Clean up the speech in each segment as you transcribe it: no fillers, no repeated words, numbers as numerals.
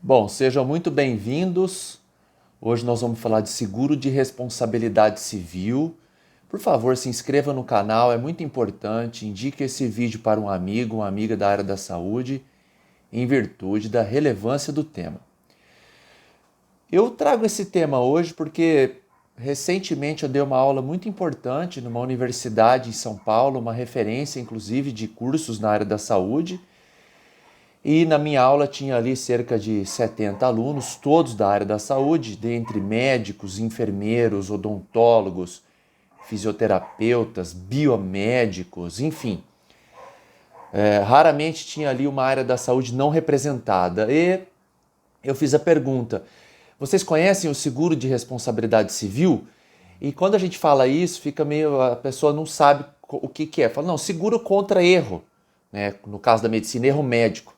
Bom, sejam muito bem-vindos. Hoje nós vamos falar de seguro de responsabilidade civil. Por favor, se inscreva no canal, é muito importante. Indique esse vídeo para um amigo, uma amiga da área da saúde, em virtude da relevância do tema. Eu trago esse tema hoje porque recentemente eu dei uma aula muito importante numa universidade em São Paulo, uma referência inclusive de cursos na área da saúde. E na minha aula tinha ali cerca de 70 alunos, todos da área da saúde, dentre médicos, enfermeiros, odontólogos, fisioterapeutas, biomédicos, enfim. Raramente tinha ali uma área da saúde não representada. E eu fiz a pergunta: vocês conhecem o seguro de responsabilidade civil? E quando a gente fala isso, fica meio, a pessoa não sabe o que é. Fala, não, seguro contra erro, né? No caso da medicina, erro médico.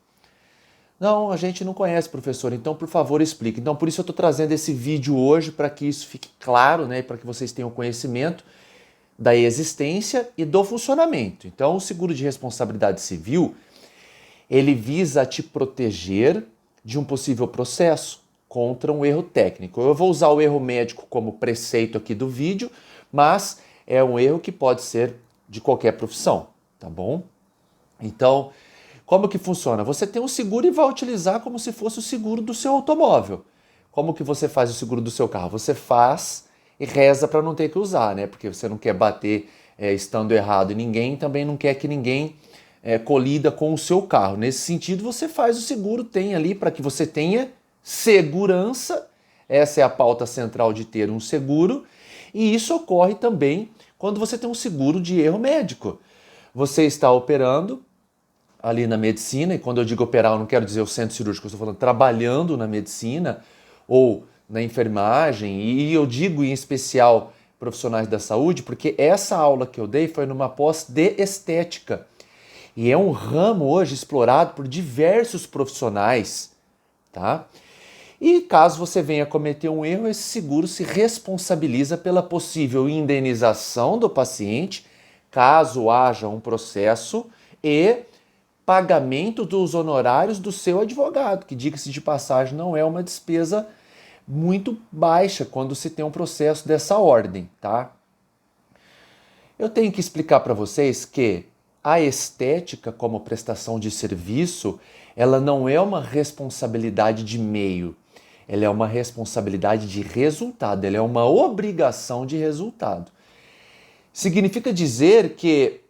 Não, a gente não conhece, professor, então por favor explique. Então por isso eu estou trazendo esse vídeo hoje para que isso fique claro, né, para que vocês tenham conhecimento da existência e do funcionamento. Então o seguro de responsabilidade civil, ele visa te proteger de um possível processo contra um erro técnico. Eu vou usar o erro médico como preceito aqui do vídeo, mas é um erro que pode ser de qualquer profissão, tá bom? Então, como que funciona? Você tem um seguro e vai utilizar como se fosse o seguro do seu automóvel. Como que você faz o seguro do seu carro? Você faz e reza para não ter que usar, né? Porque você não quer bater estando errado e ninguém também não quer que ninguém colida com o seu carro. Nesse sentido, você faz o seguro, tem ali para que você tenha segurança. Essa é a pauta central de ter um seguro. E isso ocorre também quando você tem um seguro de erro médico. Você está operando ali na medicina, e quando eu digo operar, eu não quero dizer o centro cirúrgico, eu estou falando trabalhando na medicina ou na enfermagem, e eu digo em especial profissionais da saúde, porque essa aula que eu dei foi numa pós de estética. E é um ramo hoje explorado por diversos profissionais, tá? E caso você venha cometer um erro, esse seguro se responsabiliza pela possível indenização do paciente, caso haja um processo, e pagamento dos honorários do seu advogado, que, diga-se de passagem, não é uma despesa muito baixa quando se tem um processo dessa ordem, tá? Eu tenho que explicar para vocês que a estética como prestação de serviço, ela não é uma responsabilidade de meio, ela é uma responsabilidade de resultado, ela é uma obrigação de resultado. Significa dizer que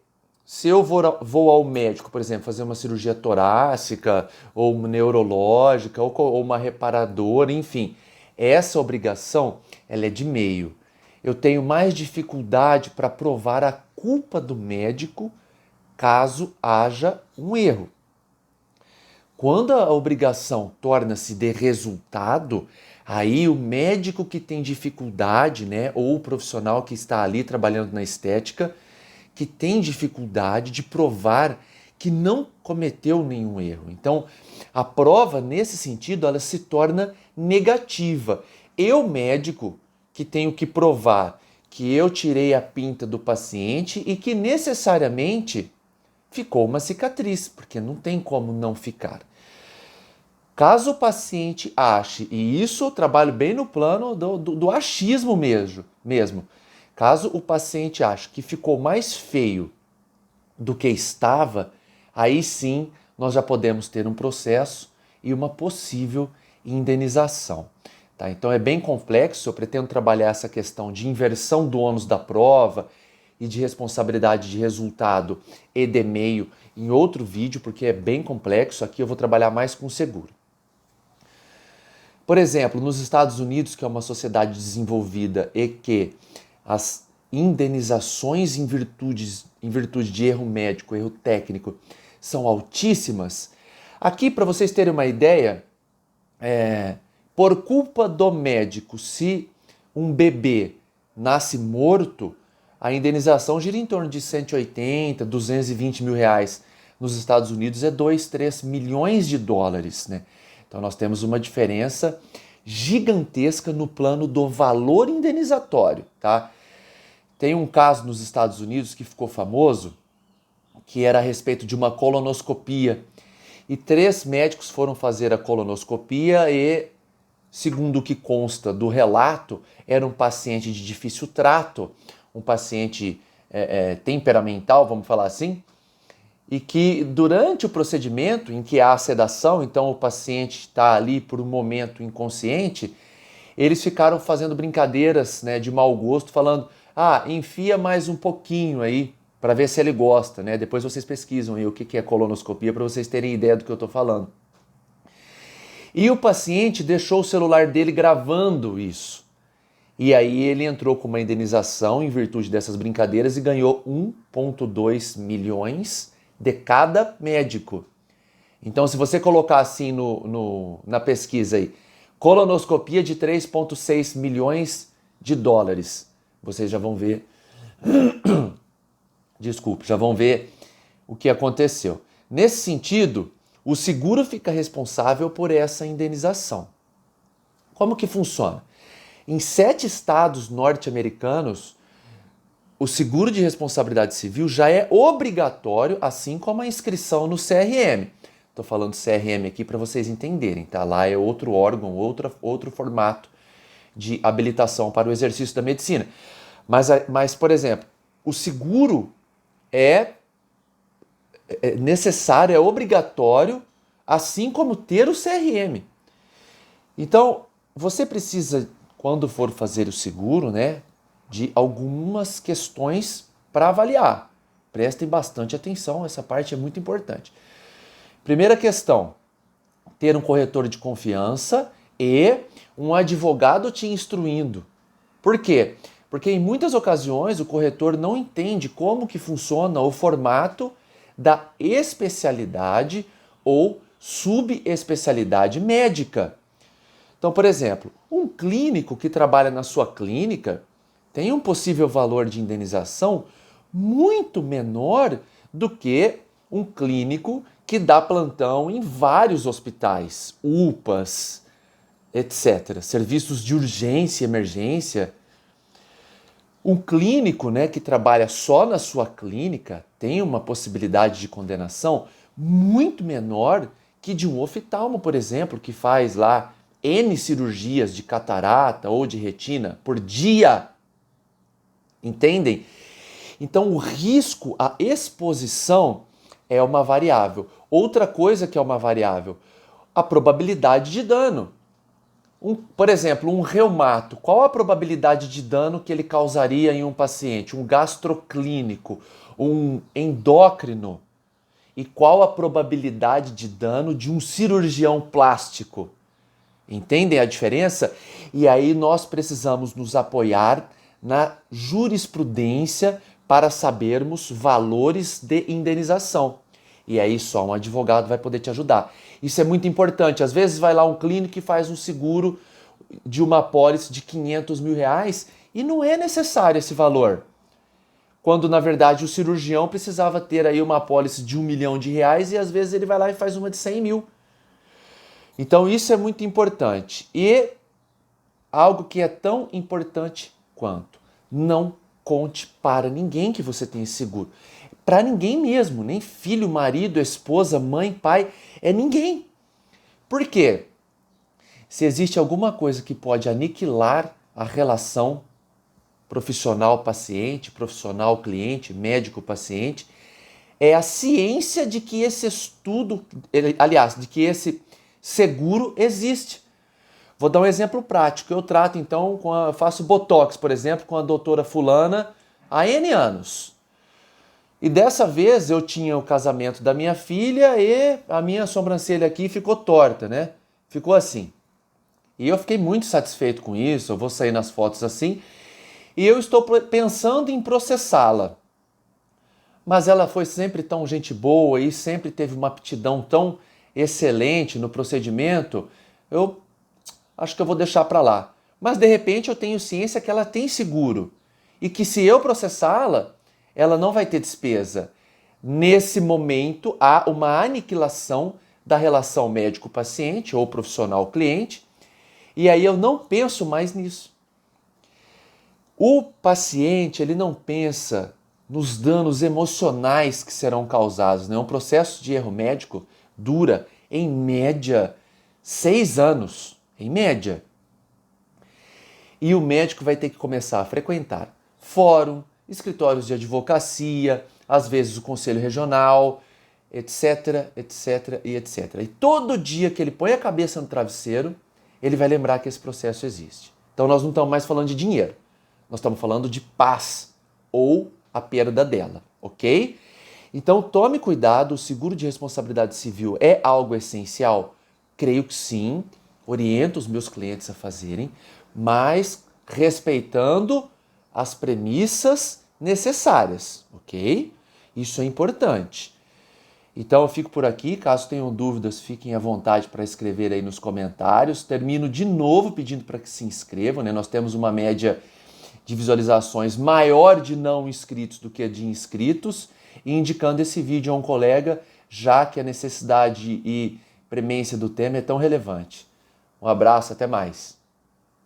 se eu vou ao médico, por exemplo, fazer uma cirurgia torácica, ou uma neurológica, ou uma reparadora, enfim, essa obrigação ela é de meio. Eu tenho mais dificuldade para provar a culpa do médico caso haja um erro. Quando a obrigação torna-se de resultado, aí o médico que tem dificuldade, né, ou o profissional que está ali trabalhando na estética, que tem dificuldade de provar que não cometeu nenhum erro. Então, a prova, nesse sentido, ela se torna negativa. Eu, médico, que tenho que provar que eu tirei a pinta do paciente e que necessariamente ficou uma cicatriz, porque não tem como não ficar. Caso o paciente ache, e isso eu trabalho bem no plano do achismo mesmo, caso o paciente ache que ficou mais feio do que estava, aí sim nós já podemos ter um processo e uma possível indenização. Tá? Então é bem complexo, eu pretendo trabalhar essa questão de inversão do ônus da prova e de responsabilidade de resultado e de meio em outro vídeo, porque é bem complexo, aqui eu vou trabalhar mais com seguro. Por exemplo, nos Estados Unidos, que é uma sociedade desenvolvida e que as indenizações em virtude de erro médico, erro técnico, são altíssimas. Aqui, para vocês terem uma ideia, por culpa do médico, se um bebê nasce morto, a indenização gira em torno de 180, 220 mil reais. Nos Estados Unidos é 2, 3 milhões de dólares, né? Então nós temos uma diferença gigantesca no plano do valor indenizatório, tá? Tem um caso nos Estados Unidos que ficou famoso, que era a respeito de uma colonoscopia. e 3 médicos foram fazer a colonoscopia e, segundo o que consta do relato, era um paciente de difícil trato, um paciente temperamental, vamos falar assim, e que durante o procedimento em que há sedação, então o paciente está ali por um momento inconsciente, eles ficaram fazendo brincadeiras, né, de mau gosto, falando, enfia mais um pouquinho aí, para ver se ele gosta, né? Depois vocês pesquisam aí o que é colonoscopia para vocês terem ideia do que eu estou falando. E o paciente deixou o celular dele gravando isso. E aí ele entrou com uma indenização em virtude dessas brincadeiras e ganhou 1,2 milhões de cada médico. Então, se você colocar assim na pesquisa aí, colonoscopia de 3,6 milhões de dólares, vocês já vão ver, já vão ver o que aconteceu. Nesse sentido, o seguro fica responsável por essa indenização. Como que funciona? Em 7 estados norte-americanos, o seguro de responsabilidade civil já é obrigatório, assim como a inscrição no CRM. Estou falando CRM aqui para vocês entenderem, tá? Lá é outro órgão, outro formato de habilitação para o exercício da medicina. Mas, por exemplo, o seguro é necessário, é obrigatório, assim como ter o CRM. Então, você precisa, quando for fazer o seguro, né, de algumas questões para avaliar. Prestem bastante atenção, essa parte é muito importante. Primeira questão, ter um corretor de confiança e um advogado te instruindo. Por quê? Porque em muitas ocasiões o corretor não entende como que funciona o formato da especialidade ou subespecialidade médica. Então, por exemplo, um clínico que trabalha na sua clínica tem um possível valor de indenização muito menor do que um clínico que dá plantão em vários hospitais, UPAs, etc., serviços de urgência e emergência. Um clínico, né, que trabalha só na sua clínica tem uma possibilidade de condenação muito menor que de um oftalmo, por exemplo, que faz lá N cirurgias de catarata ou de retina por dia. Entendem? Então o risco, a exposição é uma variável. Outra coisa que é uma variável, a probabilidade de dano. Por exemplo, um reumato, qual a probabilidade de dano que ele causaria em um paciente? Um gastroclínico, um endócrino? E qual a probabilidade de dano de um cirurgião plástico? Entendem a diferença? E aí nós precisamos nos apoiar na jurisprudência para sabermos valores de indenização. E aí só um advogado vai poder te ajudar. Isso é muito importante. Às vezes vai lá um clínico e faz um seguro de uma apólice de 500 mil reais e não é necessário esse valor. Quando na verdade o cirurgião precisava ter aí uma apólice de 1 milhão de reais e às vezes ele vai lá e faz uma de 100 mil. Então isso é muito importante. E algo que é tão importante quanto, não conte para ninguém que você tem esse seguro. Para ninguém mesmo, nem filho, marido, esposa, mãe, pai, é ninguém. Por quê? Se existe alguma coisa que pode aniquilar a relação profissional-paciente, profissional-cliente, médico-paciente, é a ciência de que esse estudo, aliás, de que esse seguro existe. Vou dar um exemplo prático. Eu trato então, faço botox, por exemplo, com a doutora fulana há N anos. E dessa vez eu tinha o casamento da minha filha e a minha sobrancelha aqui ficou torta, né? Ficou assim. E eu fiquei muito satisfeito com isso, eu vou sair nas fotos assim. E eu estou pensando em processá-la. Mas ela foi sempre tão gente boa e sempre teve uma aptidão tão excelente no procedimento, eu acho que eu vou deixar para lá. Mas de repente eu tenho ciência que ela tem seguro e que se eu processá-la, ela não vai ter despesa. Nesse momento há uma aniquilação da relação médico-paciente ou profissional-cliente e aí eu não penso mais nisso. O paciente, ele não pensa nos danos emocionais que serão causados, né? Um processo de erro médico dura, em média, 6 anos. Em média. E o médico vai ter que começar a frequentar fórum, escritórios de advocacia, às vezes o conselho regional, etc, etc e etc. E todo dia que ele põe a cabeça no travesseiro, ele vai lembrar que esse processo existe. Então nós não estamos mais falando de dinheiro, nós estamos falando de paz ou a perda dela, ok? Então tome cuidado, o seguro de responsabilidade civil é algo essencial? Creio que sim, oriento os meus clientes a fazerem, mas respeitando as premissas necessárias, ok? Isso é importante. Então eu fico por aqui, caso tenham dúvidas, fiquem à vontade para escrever aí nos comentários. Termino de novo pedindo para que se inscrevam, né? Nós temos uma média de visualizações maior de não inscritos do que de inscritos, e indicando esse vídeo a um colega, já que a necessidade e premência do tema é tão relevante. Um abraço, até mais.